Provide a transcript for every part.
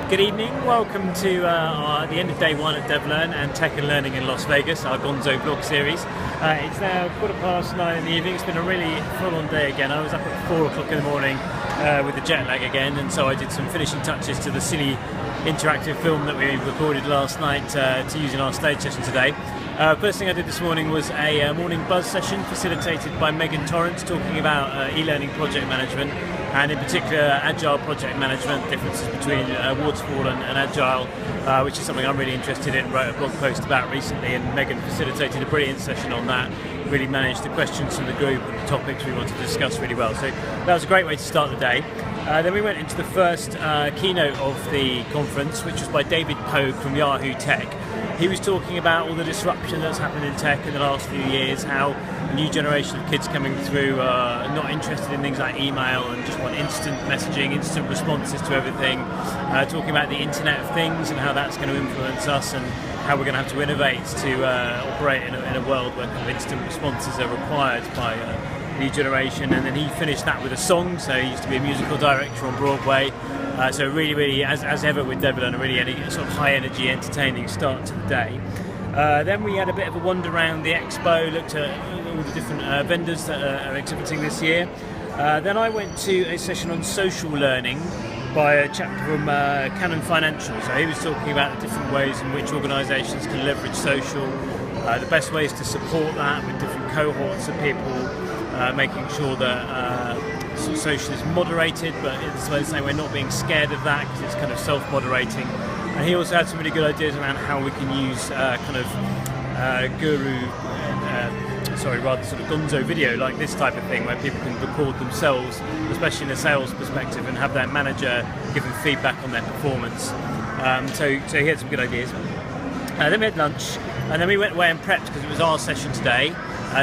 Good evening, welcome to the end of day one at DevLearn and Tech and Learning in Las Vegas, our Gonzo vlog series. It's now 9:15 in the evening. It's been a really full-on day again. I was up at 4 o'clock in the morning with the jet lag again, and so I did some finishing touches to the silly interactive film that we recorded last night to use in our stage session today. First thing I did this morning was a morning buzz session facilitated by Megan Torrance, talking about e-learning project management, and in particular agile project management, differences between waterfall and agile, which is something I'm really interested in. Wrote a blog post about recently, and Megan facilitated a brilliant session on that. Really managed the questions from the group and the topics we wanted to discuss really well. So that was a great way to start the day. Then we went into the first keynote of the conference, which was by David Pogue from Yahoo Tech. He was talking about all the disruption that's happened in tech in the last few years, how a new generation of kids coming through are not interested in things like email and just want instant messaging, instant responses to everything. Talking about the Internet of Things and how that's going to influence us, and how we're going to have to innovate to operate in a world where kind of instant responses are required by a new generation. And then he finished that with a song. So he used to be a musical director on Broadway. So really, as ever with DevLearn, a really sort of high energy, entertaining start to the day. Then we had a bit of a wander around the expo, looked at all the different vendors that are exhibiting this year. Then I went to a session on social learning by a chap from Canon Financial. So he was talking about the different ways in which organisations can leverage social, the best ways to support that with different cohorts of people, making sure that social is moderated, but it's the same way not being scared of that because it's kind of self-moderating. And he also had some really good ideas around how we can use sort of gonzo video like this type of thing, where people can record themselves, especially in a sales perspective, and have their manager give them feedback on their performance. So he had some good ideas. Then we had lunch, and then we went away and prepped because it was our session today.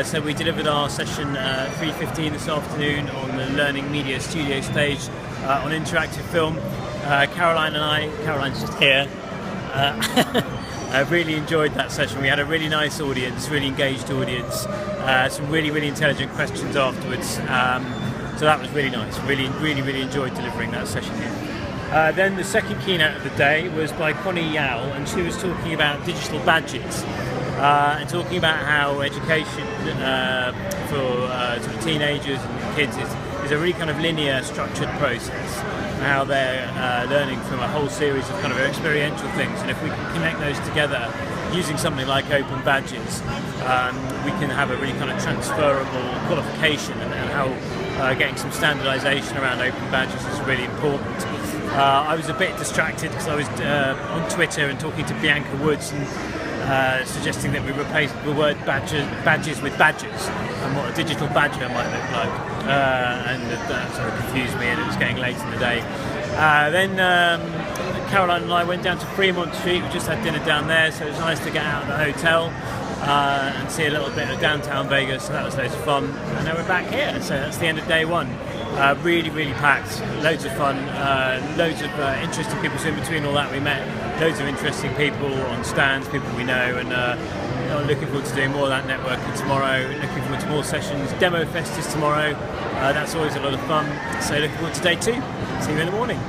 So we delivered our session 3:15 this afternoon on the Learning Media Studio stage on interactive film. Caroline's just here. I really enjoyed that session. We had a really nice audience, really engaged audience, some really intelligent questions afterwards. So that was really nice. Really enjoyed delivering that session here. Then the second keynote of the day was by Connie Yao, and she was talking about digital badges. And talking about how education for sort of teenagers and kids is a really kind of linear, structured process, and how they're learning from a whole series of kind of experiential things. And if we can connect those together using something like open badges, we can have a really kind of transferable qualification, and how getting some standardization around open badges is really important. I was a bit distracted because I was on Twitter and talking to Bianca Woods, and suggesting that we replace the word badges with badgers, and what a digital badger might look like, and that sort of confused me, and it was getting late in the day. Then Caroline and I went down to Fremont Street. We just had dinner down there, so it was nice to get out of the hotel and see a little bit of downtown Vegas, so that was loads of fun. And now we're back here, so that's the end of day one. Really packed, loads of fun, loads of interesting people. So in between all that, we met loads of interesting people on stands, people we know, and looking forward to doing more of that networking tomorrow. Looking forward to more sessions. Demo Fest is tomorrow. That's always a lot of fun. So looking forward to day two. See you in the morning.